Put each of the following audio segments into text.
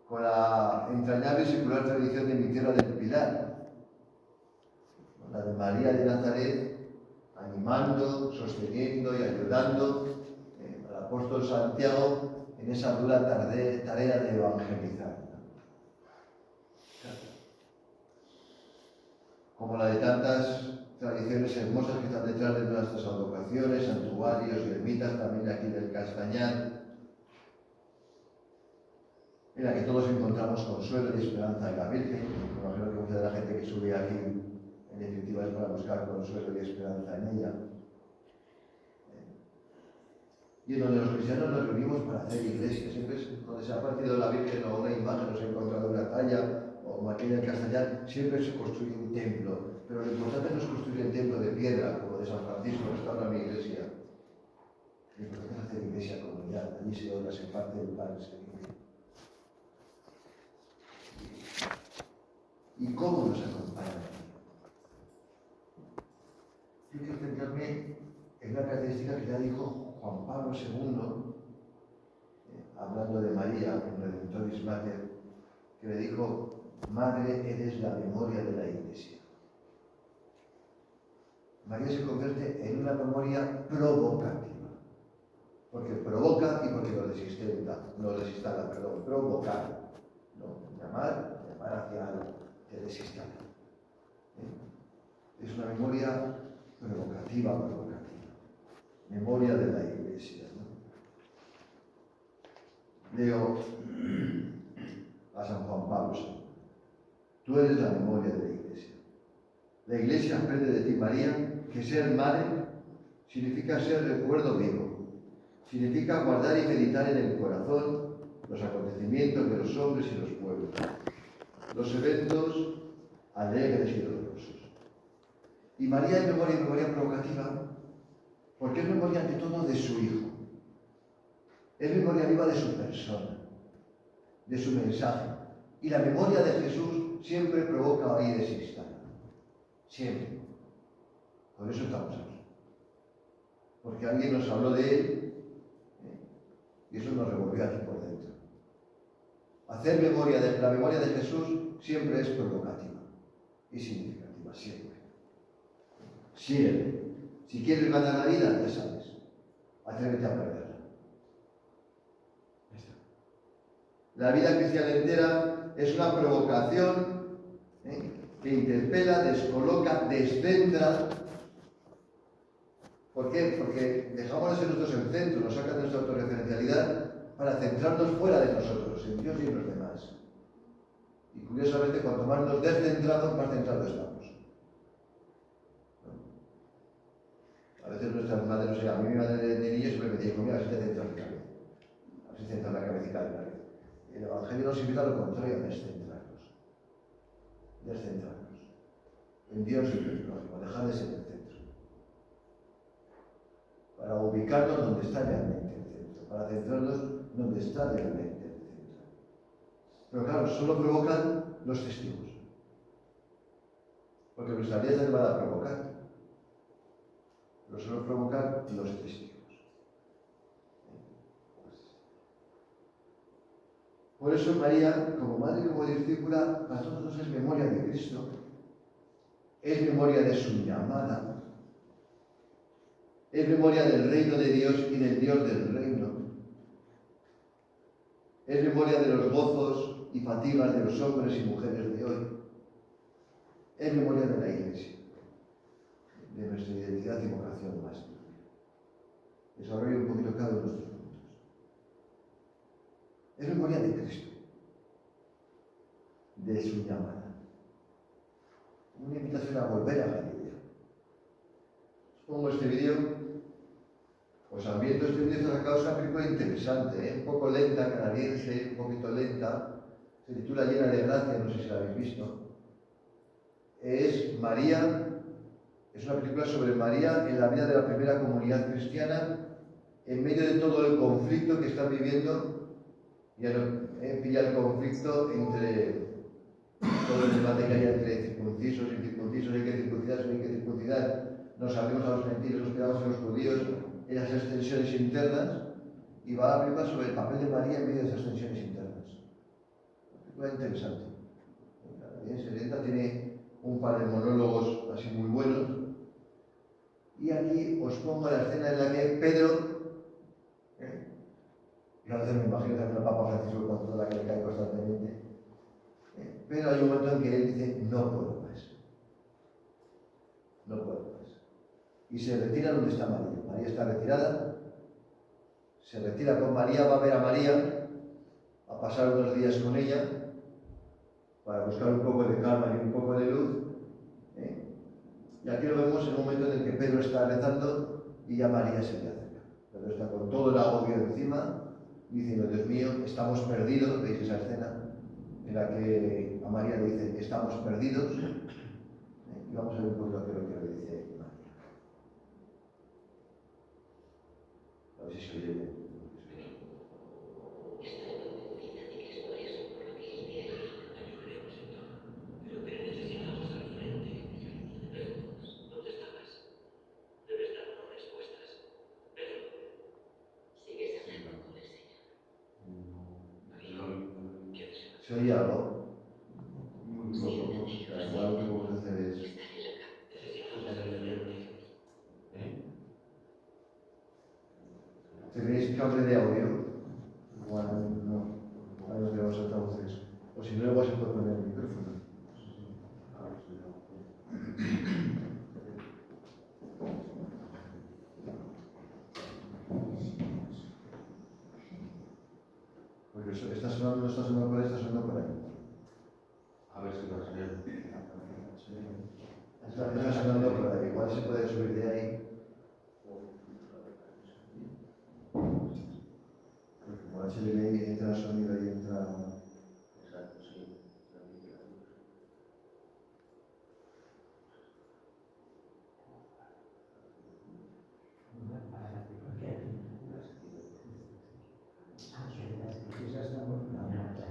con la entrañable y secular tradición de mi tierra del Pilar, la de María de Nazaret, animando, sosteniendo y ayudando al apóstol Santiago en esa dura tarea de evangelizar. Como la de tantas tradiciones hermosas que están detrás de nuestras advocaciones, santuarios y ermitas, también aquí del Castañar, en la que todos encontramos consuelo y esperanza en la Virgen. Me imagino que mucha de la gente que sube aquí, en definitiva, es para buscar consuelo y esperanza en ella. Y en donde los cristianos nos reunimos para hacer iglesia. Siempre es donde se ha aparecido la Virgen o una imagen, o se ha encontrado una talla, o aquí en el Castañar, siempre se construye un templo. Pero lo importante no es construir el templo de piedra, como de San Francisco, que está ahora mi iglesia. Lo importante es hacer iglesia comunidad. Allí se ora, se parte el pan, se vive. ¿Y cómo nos acompaña? Yo quiero centrarme en una característica que ya dijo Juan Pablo II, hablando de María, en Redemptoris Mater, que le dijo: Madre, eres la memoria de la Iglesia. María se convierte en una memoria provocativa, porque provoca y porque nos desinstala, provocar, no, llamar hacia algo, te desinstala. Es una memoria provocativa, memoria de la Iglesia, ¿no? Leo a San Juan Pablo II: tú eres la memoria de la Iglesia. La Iglesia aprende de ti, María, que ser madre significa ser recuerdo vivo, significa guardar y meditar en el corazón los acontecimientos de los hombres y los pueblos, los eventos alegres y dolorosos. Y María es memoria provocativa, porque es memoria ante todo de su Hijo, es memoria viva de su persona, de su mensaje. Y la memoria de Jesús siempre provoca y desinstala, siempre. Por eso estamos aquí, porque alguien nos habló de él, y eso nos revolvió aquí por dentro. Hacer la memoria de Jesús siempre es provocativa y significativa, siempre. Siempre. Si quieres ganar la vida, ya sabes, atrévete a perderla. La vida cristiana entera es una provocación que interpela, descoloca, descentra. ¿Por qué? Porque dejamos de ser nosotros el centro, nos sacan de nuestra autorreferencialidad para centrarnos fuera de nosotros, en Dios y en los demás. Y curiosamente, cuanto más nos descentramos, más centrados estamos. A veces nuestras madres, no sé, a mí mi madre de niño siempre me decía: mira, así te centras la cabeza, así centras la cabecita de la vida. El Evangelio nos invita a lo contrario, a descentrarnos. En Dios y en el prójimo, dejar de ser el centro. Para ubicarnos donde está realmente el centro, para centrarnos donde está realmente el centro. Pero claro, solo provocan los testigos, porque nuestra vida está llevada a provocar, pero solo provocan los testigos. Por eso María, como madre y como discípula, para todos nosotros es memoria de Cristo, es memoria de su llamada, es memoria del reino de Dios y del Dios del reino, es memoria de los gozos y fatigas de los hombres y mujeres de hoy, es memoria de la Iglesia, de nuestra identidad y vocación más. Desarrollo un poquito cada uno de nuestros puntos. Es memoria de Cristo, de su llamada. Una invitación a volver a la Biblia. Os pongo este vídeo, os ambiento este vídeo, esta causa una película interesante, un poco lenta, canadiense, un poquito lenta. Se titula Llena de Gracia, no sé si la habéis visto. Es María, es una película sobre María en la vida de la primera comunidad cristiana, en medio de todo el conflicto que están viviendo. Ya no pilla el conflicto entre todo el debate que hay entre circuncisos y incircuncisos, hay que circuncidar, hay que circuncidar, nos abrimos a los gentiles, nos quedamos en los judíos, en las extensiones internas, y va a hablar sobre el papel de María en medio de esas tensiones internas. película interesante. Bien, se lenta, tiene un par de monólogos así muy buenos. Y aquí os pongo la escena en la que Pedro, y a veces me imagino que el Papa Francisco con toda la que le cae constantemente, pero hay un momento en que él dice, no puedo más. No puedo más. Y se retira donde está María. María está retirada, se retira con María, va a ver a María, a pasar unos días con ella, para buscar un poco de calma y un poco de luz. Y aquí lo vemos en un momento en el que Pedro está rezando y ya María se le acerca. Pedro está con todo el agobio encima, diciendo, Dios mío, estamos perdidos. ¿Veis esa escena en la que a María le dice, estamos perdidos? Y vamos a ver un poco lo que le dice María. A ver si se oye bien. ¿Se oye algo? Muy poco. Igual lo que vamos a hacer es... ¿Tenéis cable de audio? Igual no. Ahí no tenemos altavoces. O si no, luego se puede poner el micrófono. Porque está sonando, no está sonando por ahí, está sonando por ahí. A ver si lo sale. Está sonando por ahí. Igual se puede subir de ahí. Como HDMI entra sonido y entra... Exacto, sí.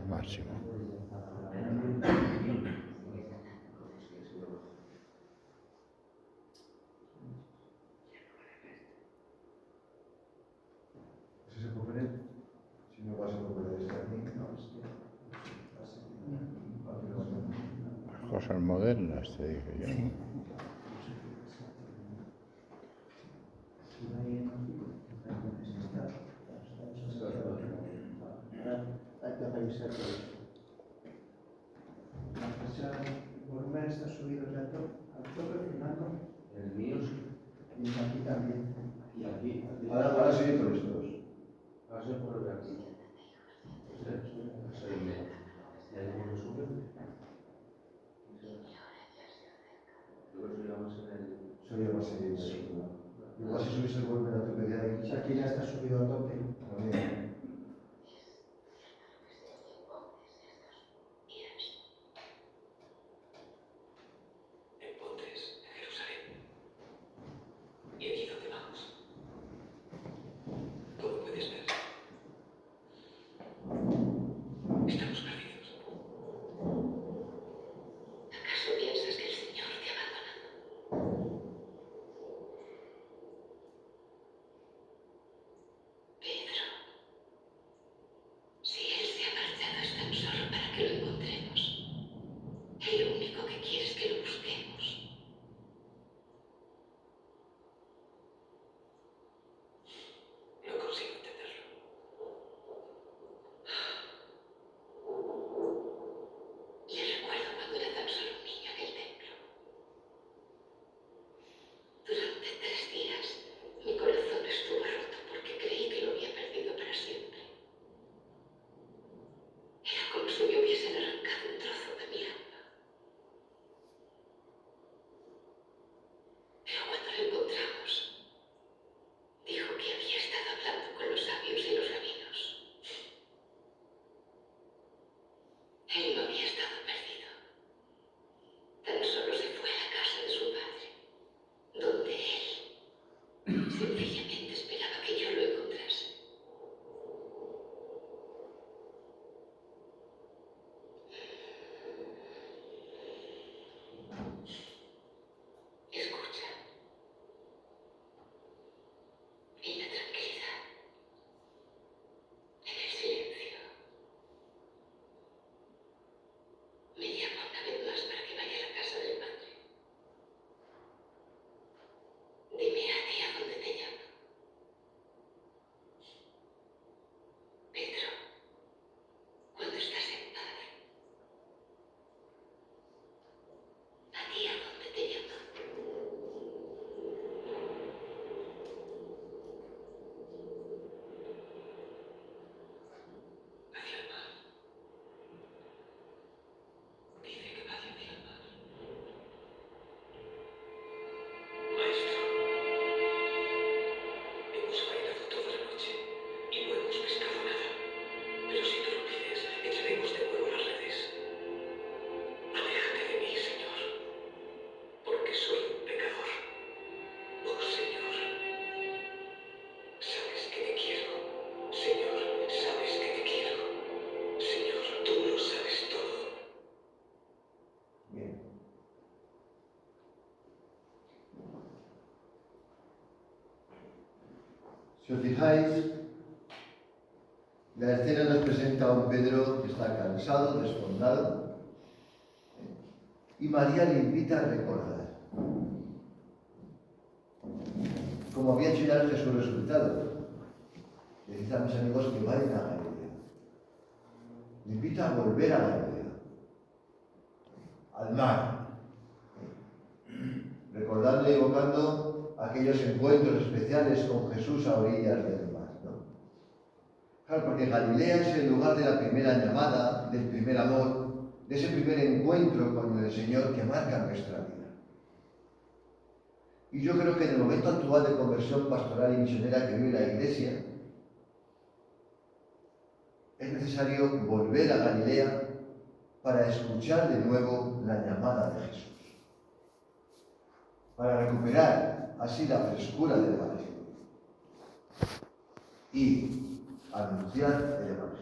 Máximo. ¿Eso se puede poner? Si no, igual se puede poner esto aquí. Cosas modernas, te dije yo. Hay que revisar todo eso. El volumen está subido ya al tope, Fernando. El mío sí. Y aquí también. Y aquí. Ahora sí por estos. Va a ser por el de aquí. ¿Sí? ¿Y ahí cómo lo sube? Yo creo que se llama en el... Soy yo más seguido. Igual si subís el volumen a tope de ahí. Aquí ya está subido a tope. También. Si os fijáis, la escena nos presenta a un Pedro que está cansado, desfondado, y María le invita a recordar, como había hecho ya Jesús resucitado. Le dice a mis amigos que vayan a Galilea. Le invita a volver a Galilea, al mar, recordando y evocando aquellos encuentros especiales con Jesús a orillas del mar, ¿no? Claro, porque Galilea es el lugar de la primera llamada, del primer amor, de ese primer encuentro con el Señor que marca nuestra vida. Y yo creo que en el momento actual de conversión pastoral y misionera que vive la Iglesia, es necesario volver a Galilea para escuchar de nuevo la llamada de Jesús, para recuperar así la frescura del Evangelio y anunciar el Evangelio.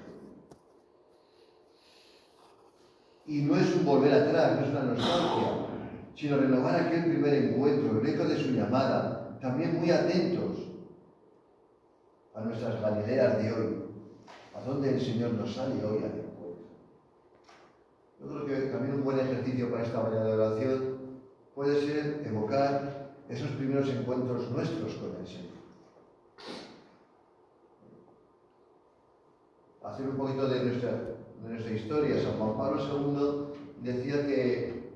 Y no es un volver atrás, no es una nostalgia, sino renovar aquel primer encuentro, el eco de su llamada, también muy atentos a nuestras Galileas de hoy, a donde el Señor nos sale hoy al encuentro. Yo creo que también un buen ejercicio para esta mañana de oración puede ser evocar esos primeros encuentros nuestros con el Señor. Hacer un poquito de nuestra historia. San Juan Pablo II decía que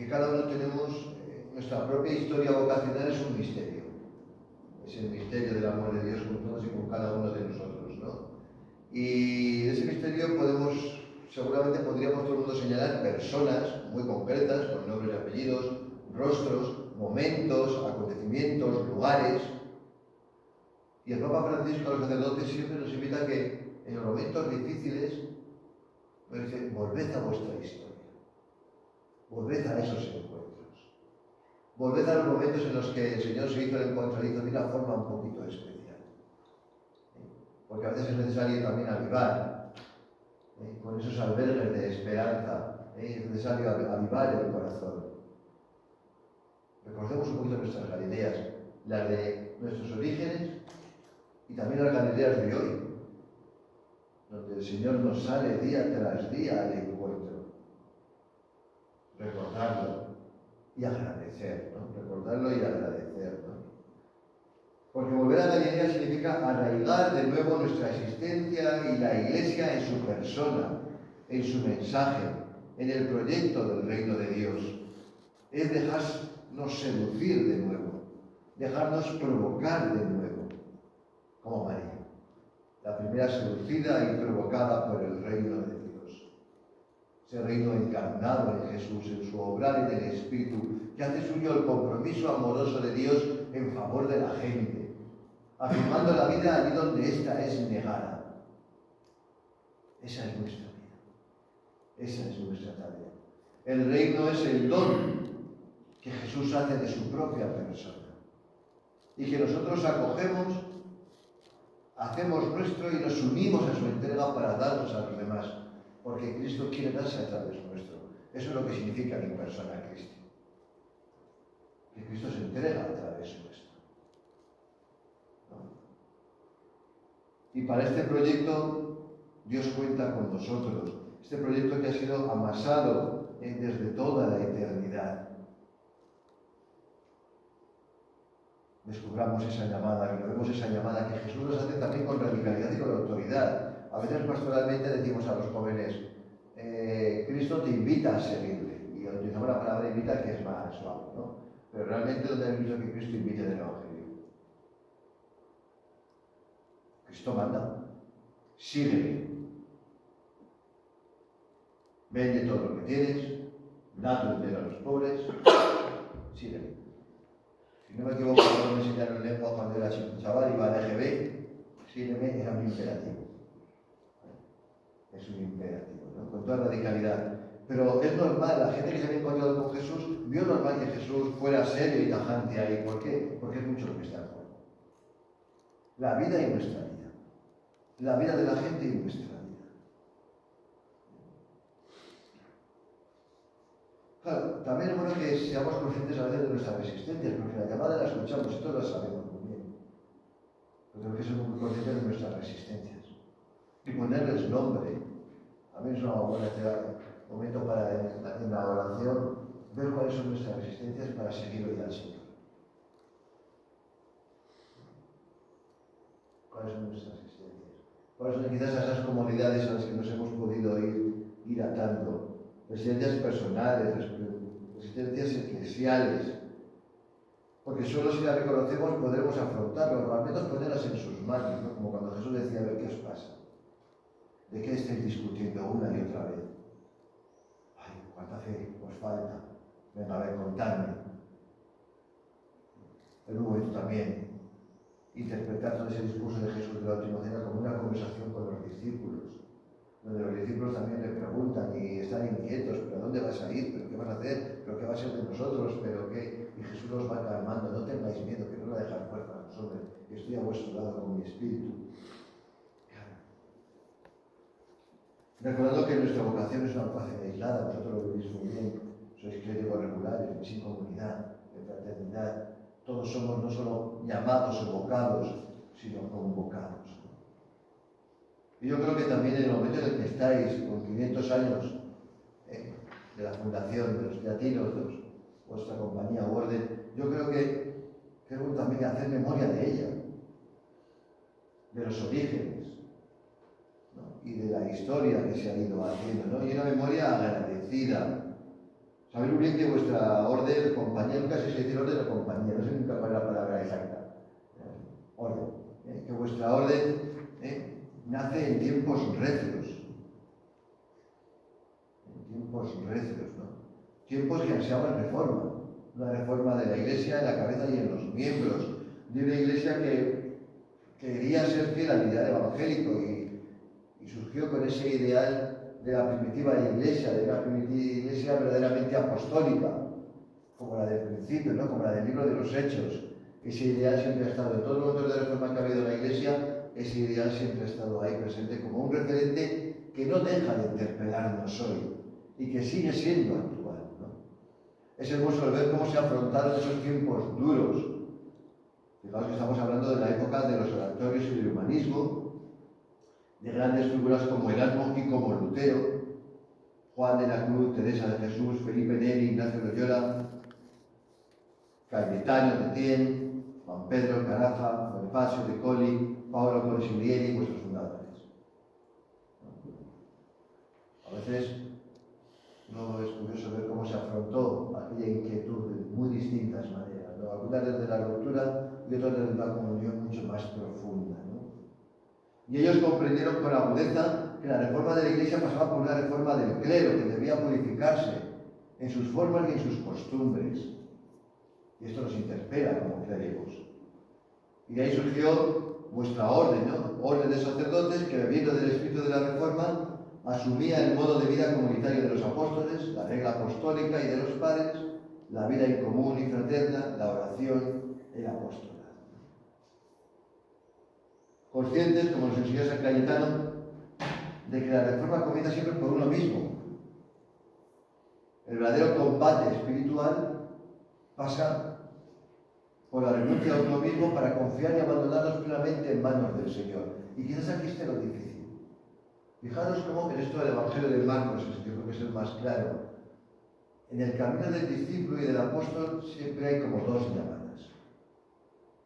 cada uno tenemos nuestra propia historia vocacional, es un misterio. Es el misterio del amor de Dios con todos y con cada uno de nosotros, ¿no? Y de ese misterio seguramente podríamos todo el mundo señalar personas muy concretas, con nombres y apellidos, rostros, momentos, acontecimientos, lugares. Y el Papa Francisco a los sacerdotes siempre nos invita a que en los momentos difíciles nos dice: volved a vuestra historia, volved a esos encuentros, volved a los momentos en los que el Señor se hizo el encontradizo de una forma un poquito especial. Porque a veces es necesario también avivar, con esos albergues de esperanza, es necesario avivar el corazón. Recordemos un poquito nuestras Galileas, las de nuestros orígenes y también las Galileas de hoy, donde el Señor nos sale día tras día al encuentro. Recordarlo y agradecer, ¿no? Recordarlo y agradecer, ¿no? Porque volver a Galilea significa arraigar de nuevo nuestra existencia y la Iglesia en su persona, en su mensaje, en el proyecto del reino de Dios. Es dejarnos seducir de nuevo, dejarnos provocar de nuevo, como María, la primera seducida y provocada por el reino de Dios. Ese reino encarnado en Jesús, en su obrar en el Espíritu, que hace suyo el compromiso amoroso de Dios en favor de la gente, afirmando la vida allí donde ésta es negada. Esa es nuestra vida, esa es nuestra tarea. El reino es el don que Jesús hace de su propia persona y que nosotros acogemos, hacemos nuestro y nos unimos a su entrega para darnos a los demás, porque Cristo quiere darse a través nuestro. Eso es lo que significa mi persona Cristo, que Cristo se entrega a través nuestro, ¿no? Y para este proyecto Dios cuenta con nosotros, este proyecto que ha sido amasado desde toda la eternidad. Descubramos esa llamada, renovemos esa llamada que Jesús nos hace también con radicalidad y con autoridad. A veces pastoralmente decimos a los jóvenes: Cristo te invita a seguirle. Y utilizamos la palabra invita, que es más suave, ¿no? Pero realmente, ¿dónde hemos visto que Cristo invite del Evangelio? Cristo manda: sígueme. Vende todo lo que tienes, da tu dinero a los pobres, sígueme. Si no me equivoco, cuando me enseñaron lengua cuando era chaval, iba al EGB, sígueme, era un imperativo. Es un imperativo, ¿no? Con toda radicalidad. Pero es normal, la gente que se había encontrado con Jesús vio normal que Jesús fuera serio y tajante ahí. ¿Por qué? Porque es mucho lo que está en juego. La vida y nuestra vida. La vida de la gente y nuestra vida. Claro, también es bueno que seamos conscientes a veces de nuestras resistencias, porque la llamada la escuchamos y todos la sabemos muy bien. que ser muy conscientes de nuestras resistencias y ponerles nombre. A mí es una buena momento para en la oración ver cuáles son nuestras resistencias para seguir hoy al Señor. ¿Cuáles son nuestras resistencias? ¿Cuáles son quizás esas comodidades a las que nos hemos podido ir atando? Resistencias personales, resistencias eclesiales. Porque solo si las reconocemos podremos afrontarlas, o al menos ponerlas en sus manos, ¿no? Como cuando Jesús decía, a ver qué os pasa. ¿De qué estáis discutiendo una y otra vez? Ay, ¿cuánta fe os falta? Venga, a ver, contadme. En un momento también interpretar todo ese discurso de Jesús de la última cena como una conversación con los discípulos, donde los discípulos también le preguntan y están inquietos, ¿pero a dónde vas a ir? ¿Pero qué vas a hacer? ¿Pero qué va a ser de nosotros? ¿Pero qué? Y Jesús los va calmando, no tengáis miedo, que no lo dejar huérfanos, hombre, que estoy a vuestro lado con mi espíritu. Recordando que nuestra vocación es una vocación aislada, vosotros lo veis muy bien, sois clérigos regulares, vivís en comunidad, en fraternidad. Todos somos no solo llamados o evocados, sino convocados. Y yo creo que también en el momento en el que estáis, con 500 años de la fundación, de los teatinos, vuestra compañía o orden, yo creo que es bueno también hacer memoria de ella, de los orígenes, ¿no? Y de la historia que se ha ido haciendo, ¿no? Y una memoria agradecida. Saber muy bien que vuestra orden, compañía, nunca se dice orden o compañía, no sé nunca cuál es la palabra exacta. Orden. Que vuestra orden nace en tiempos recios. En tiempos recios, ¿no? Tiempos que ansiaban reforma. Una reforma de la Iglesia en la cabeza y en los miembros. De una Iglesia que quería ser fiel al ideal evangélico y surgió con ese ideal de la primitiva Iglesia, de una primitiva Iglesia verdaderamente apostólica, como la del principio, ¿no? Como la del libro de los Hechos. Ese ideal siempre ha estado en todos los momentos de reforma que ha habido en la Iglesia, ese ideal siempre ha estado ahí presente como un referente que no deja de interpelarnos hoy y que sigue siendo actual, ¿no? Es hermoso ver cómo se afrontaron esos tiempos duros. Fijaos que estamos hablando de la época de los oratorios y del humanismo, de grandes figuras como Erasmo y como Lutero, Juan de la Cruz, Teresa de Jesús, Felipe Neri, Ignacio de Loyola, Cayetano de Tien, Juan Pedro Carafa, Bonifacio de Colli, Paolo Consiglieri y vuestros fundadores. A veces no es curioso ver cómo se afrontó aquella inquietud de muy distintas maneras, ¿no? Algunas desde la ruptura y otras desde una comunión mucho más profunda, ¿no? Y ellos comprendieron con agudeza que la reforma de la Iglesia pasaba por una reforma del clero, que debía purificarse en sus formas y en sus costumbres. Y esto nos interpela como clérigos. Y de ahí surgió vuestra orden, ¿no? Orden de sacerdotes que, bebiendo del espíritu de la reforma, asumía el modo de vida comunitario de los apóstoles, la regla apostólica y de los padres, la vida en común y fraterna, la oración, el apostolado. Conscientes, como nos enseñó San Cayetano, de que la reforma comienza siempre por uno mismo. El verdadero combate espiritual pasa por la renuncia a uno mismo para confiar y abandonarnos plenamente en manos del Señor. Y quizás aquí esté lo difícil. Fijaros cómo en esto del Evangelio de Marcos, que yo creo que es el más claro, en el camino del discípulo y del apóstol siempre hay como dos llamadas.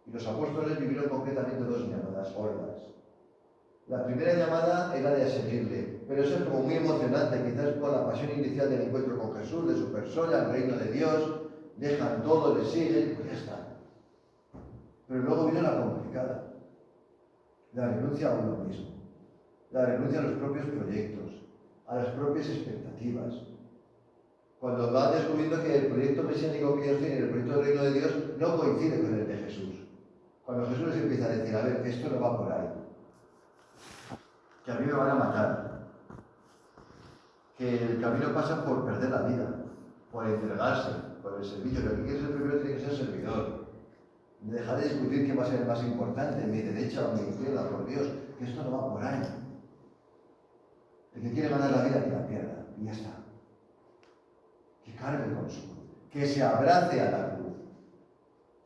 Y los apóstoles vivieron concretamente dos llamadas, hordas. La primera llamada era de seguirle, pero eso es como muy emocionante, quizás por la pasión inicial del encuentro con Jesús, de su persona, el reino de Dios, dejan todo, le siguen, pues ya está. Pero luego vino la complicada, la renuncia a uno mismo, la renuncia a los propios proyectos, a las propias expectativas. Cuando va descubriendo que el proyecto mesiánico que ellos tienen, el proyecto del reino de Dios, no coincide con el de Jesús. Cuando Jesús les empieza a decir, a ver, que esto no va por ahí, que a mí me van a matar, que el camino pasa por perder la vida, por entregarse, por el servicio, que el que quiere ser primero tiene que ser servidor. Dejar de discutir quién va a ser el más importante, mi derecha o mi izquierda, por Dios, que esto no va por ahí. El que quiere ganar la vida, que la pierda, y ya está. Que cargue con su cruz, que se abrace a la cruz.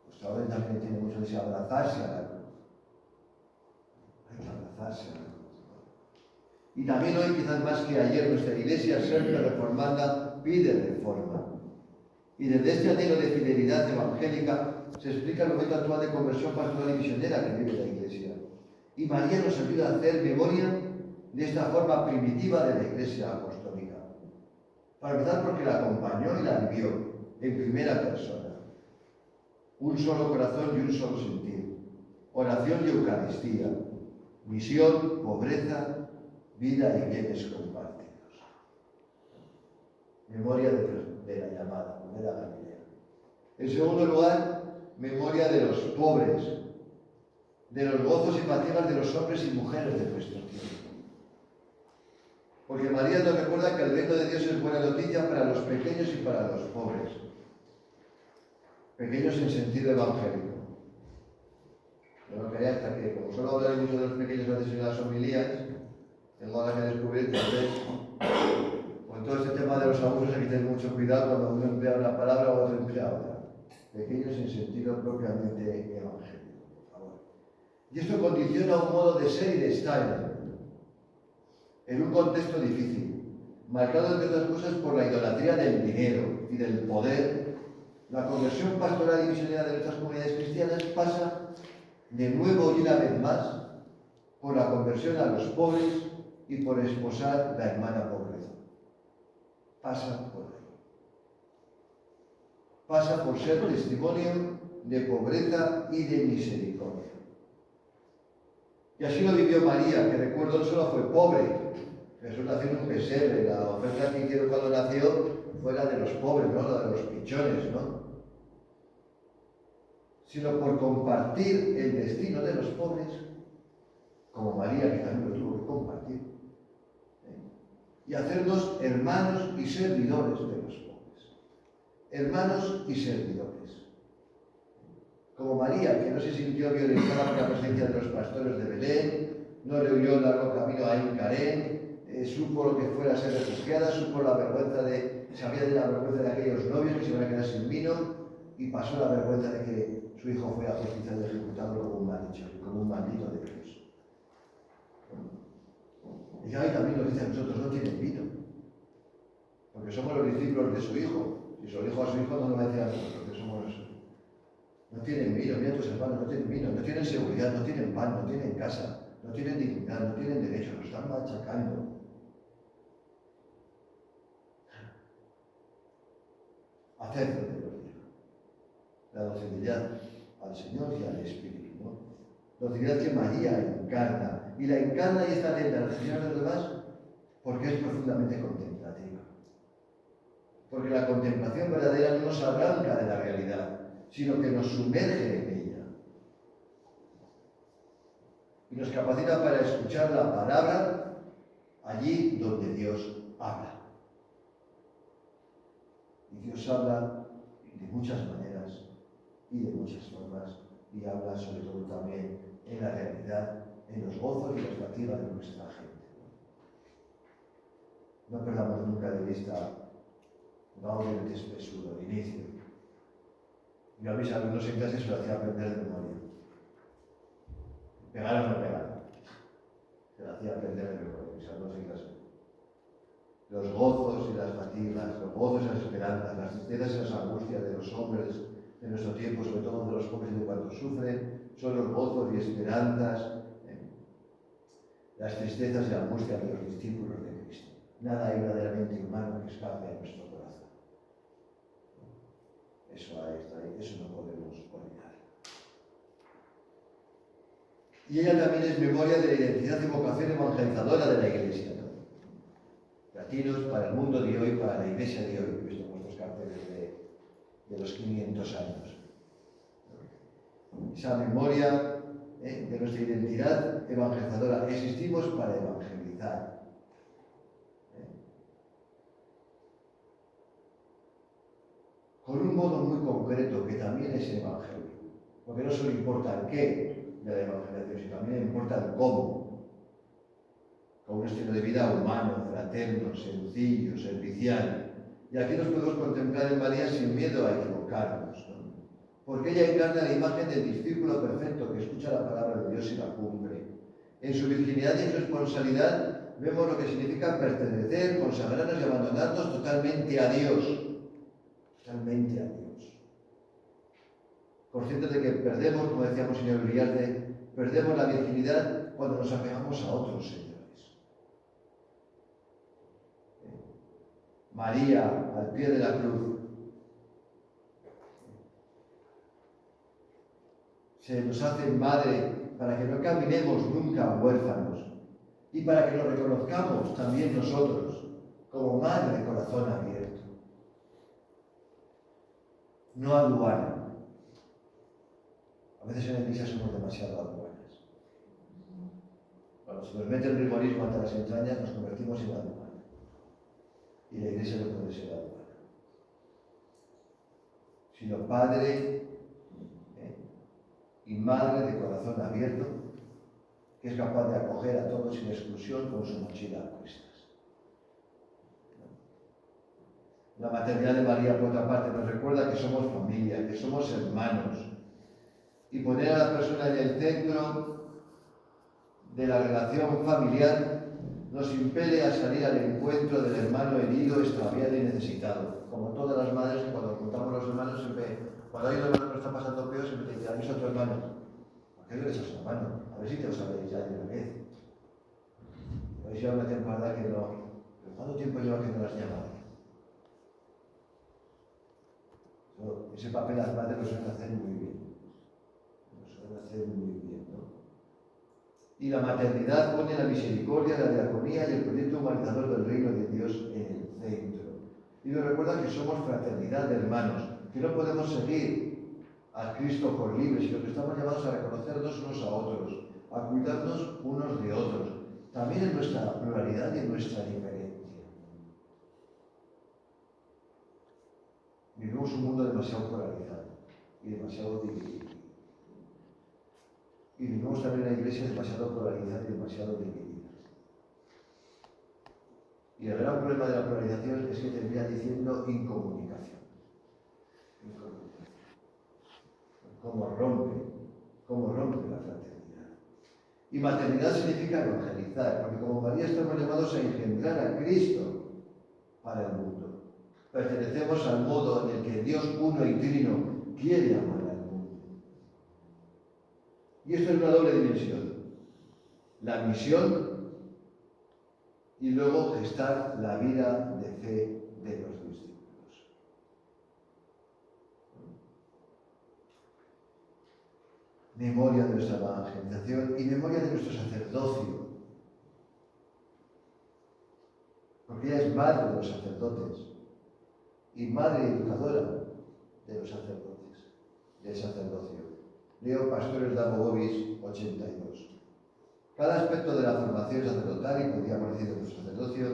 Vuestra orden también tiene mucho de ese abrazarse a la cruz. lanzarse a la cruz. Y también hoy, quizás más que ayer, nuestra Iglesia siempre reformada pide reforma. Y desde este anhelo de fidelidad evangélica se explica el momento actual de conversión pastoral y misionera que vive la Iglesia. Y María nos ayuda a hacer memoria de esta forma primitiva de la Iglesia apostólica. Para empezar, porque la acompañó y la vivió en primera persona. Un solo corazón y un solo sentir. Oración y Eucaristía. Misión, pobreza, vida y bienes compartidos. Memoria de la llamada, de la Galilea. En segundo lugar, memoria de los pobres, de los gozos y fatigas de los hombres y mujeres de nuestro tiempo. Porque María nos recuerda que el reino de Dios es buena noticia para los pequeños y para los pobres. Pequeños en sentido evangélico. Yo no quería hasta que, como suelo hablar mucho de los pequeños a veces en las homilías, tengo ahora que descubrir que con todo este tema de los abusos hay que tener mucho cuidado cuando uno emplea una palabra o otro emplea otra. Pequeños en sentido propiamente evangélico, por favor. Y esto condiciona un modo de ser y de estar en un contexto difícil, marcado entre otras cosas por la idolatría del dinero y del poder. La conversión pastoral y misionera de nuestras comunidades cristianas pasa de nuevo y una vez más por la conversión a los pobres y por esposar la hermana pobreza. Pasa por ahí. Pasa por ser testimonio de pobreza y de misericordia. Y así lo vivió María, que recuerdo no solo fue pobre. Jesús nació en un pesebre. La oferta que hicieron cuando nació fue la de los pobres, ¿no? La de los pichones, ¿no? Sino por compartir el destino de los pobres, como María, que también lo tuvo que compartir, y hacernos hermanos y servidores de los pobres. Hermanos y servidores. Como María, que no se sintió violentada por la presencia de los pastores de Belén, no le huyó el largo camino a Incarén, supo lo que fuera ser refugiada, supo la vergüenza sabía de la vergüenza de aquellos novios que se iban a quedar sin vino, y pasó la vergüenza de que su hijo fuera ajusticiado y ejecutado como un maldito, como un maldito de Dios. Y ahí también nos dice a nosotros, no tienen vino, porque somos los discípulos de su hijo. Si se lo dijo a su hijo, no lo va a decir a nosotros, porque somos eso. No tienen vino, mira a tus hermanos, no tienen vino, no tienen seguridad, no tienen pan, no tienen casa, no tienen dignidad, no tienen derechos, lo están machacando. Hacedlo de los hijos. La docilidad al Señor y al Espíritu, ¿no? Docilidad que María encarna, y la encarna y está atenta a las necesidades de los demás porque es profundamente contemplativa. Porque la contemplación verdadera no nos arranca de la realidad, sino que nos sumerge en ella. Y nos capacita para escuchar la palabra allí donde Dios habla. Y Dios habla de muchas maneras y de muchas formas, y habla sobre todo también en la realidad, en los gozos y las fatigas de nuestra gente. No perdamos nunca de vista Gaudium et Spes Suo, el inicio. Yo a mis alumnos en clase se lo hacía aprender de memoria. Pegar o no pegar. Se lo hacía aprender de memoria, mis alumnos en clase. Los gozos y las fatigas, los gozos y las esperanzas, las tristezas y las angustias de los hombres de nuestro tiempo, sobre todo de los pobres y de cuantos sufren, son los gozos y esperanzas, las tristezas y angustias de los discípulos de Cristo. Nada hay verdaderamente humano que escape a nuestro corazón. Eso no podemos olvidar. Y ella también es memoria de la identidad y vocación evangelizadora de la Iglesia, ¿no? Latinos para el mundo de hoy, para la Iglesia de hoy, que he visto vuestros carteles de los 500 años. Esa memoria de nuestra identidad evangelizadora. Existimos para evangelizar. Con un modo muy concreto que también es el Evangelio. Porque no solo importa el qué de la evangelización, sino también importa el cómo. Con un estilo de vida humano, fraterno, sencillo, servicial. Y aquí nos podemos contemplar en María sin miedo a equivocarnos, ¿no? Porque ella encarna la imagen del discípulo perfecto que escucha la palabra de Dios y la cumple. En su virginidad y en su esponsalidad vemos lo que significa pertenecer, consagrarnos y abandonarnos totalmente a Dios. Totalmente a Dios. Conscientes de que perdemos, como decíamos señor Uriarte, perdemos la virginidad cuando nos apegamos a otros señores. María, al pie de la cruz, se nos hace madre para que no caminemos nunca huérfanos y para que nos reconozcamos también nosotros como madre de corazón abierto. No aduana. A veces en la iglesia somos demasiado aduanas. Cuando se nos mete el rigorismo ante las entrañas, nos convertimos en aduana. Y la iglesia no puede ser aduana. Sino padre y madre de corazón abierto, que es capaz de acoger a todos sin exclusión con su mochila a cuestas. La maternidad de María, por otra parte, nos recuerda que somos familia, que somos hermanos. Y poner a la persona en el centro de la relación familiar nos impele a salir al encuentro del hermano herido, extraviado y necesitado. Como todas las madres, cuando juntamos los hermanos, siempre, cuando hay un hermano que lo está pasando peor, siempre te dicen, avisa a tu hermano. ¿Por qué no le echas una mano? A ver si te lo sabéis ya de una vez. A ver si hay una temporada que no. ¿Pero cuánto tiempo lleva que no las llamas? Ese papel las madres lo suelen hacer muy bien. Lo suelen hacer muy bien, ¿no? Y la maternidad pone la misericordia, la diaconía y el proyecto humanizador del reino de Dios en el centro. Y nos recuerda que somos fraternidad de hermanos, que no podemos seguir a Cristo por libre, sino que estamos llamados a reconocernos unos a otros, a cuidarnos unos de otros, también en nuestra pluralidad y en nuestra diferencia. Vivimos un mundo demasiado polarizado y demasiado dividido. Y vivimos también una iglesia demasiado polarizada y demasiado dividida. Y el gran problema de la polarización es que termina diciendo incomunicación. Cómo rompe la fraternidad. Y maternidad significa evangelizar, porque como María estamos llamados a engendrar a Cristo para el mundo. Pertenecemos al modo en el que Dios uno y trino quiere amar al mundo. Y esto es una doble dimensión. La misión y luego gestar la vida de fe de los discípulos. Memoria de nuestra evangelización y memoria de nuestro sacerdocio. Porque ella es madre de los sacerdotes y madre educadora de los sacerdotes, del sacerdocio. Leo Pastores da Bogovis 82. Cada aspecto de la formación sacerdotal, y podríamos decir de nuestro sacerdocio,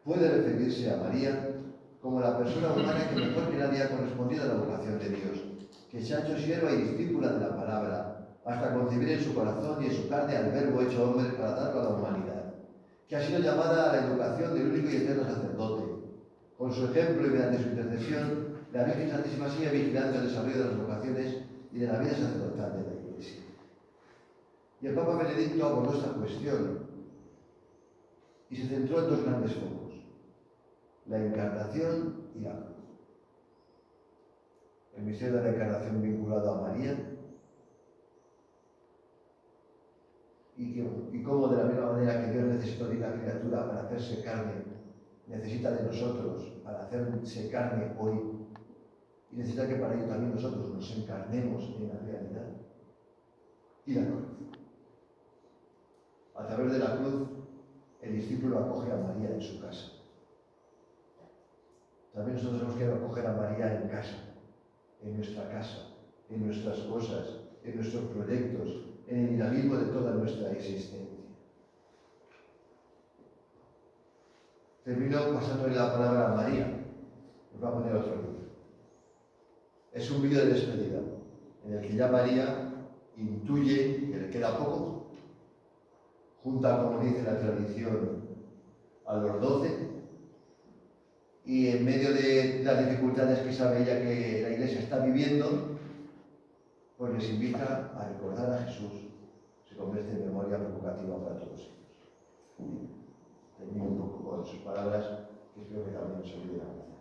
puede referirse a María como la persona humana que mejor que nadie ha correspondido a la vocación de Dios, que se ha hecho sierva y discípula de la palabra, hasta concebir en su corazón y en su carne al Verbo hecho hombre para darlo a la humanidad, que ha sido llamada a la educación del único y eterno sacerdote. Con su ejemplo y mediante su intercesión, la Virgen Santísima sigue vigilando el desarrollo de las vocaciones y de la vida sacerdotal de la Iglesia. Y el Papa Benedicto abordó esta cuestión y se centró en dos grandes focos: la encarnación y la cruz. El misterio de la encarnación vinculado a María y cómo, de la misma manera que Dios necesitó de una criatura para hacerse carne, necesita de nosotros para hacerse carne hoy, y necesita que para ello también nosotros nos encarnemos en la realidad. Y la cruz. A través de la cruz, el discípulo acoge a María en su casa. También nosotros tenemos que acoger a María en casa, en nuestra casa, en nuestras cosas, en nuestros proyectos, en el dinamismo de toda nuestra existencia. Termino pasándole la palabra a María. Nos va a poner otro vídeo. Es un vídeo de despedida, en el que ya María intuye que le queda poco, junta, como dice la tradición, a los 12, y en medio de las dificultades que sabe ella que la Iglesia está viviendo, pues les invita a recordar a Jesús. Se convierte en memoria gloria provocativa para todos ellos. Termino un poco con sus palabras, que espero que también nos ayuden a hacer.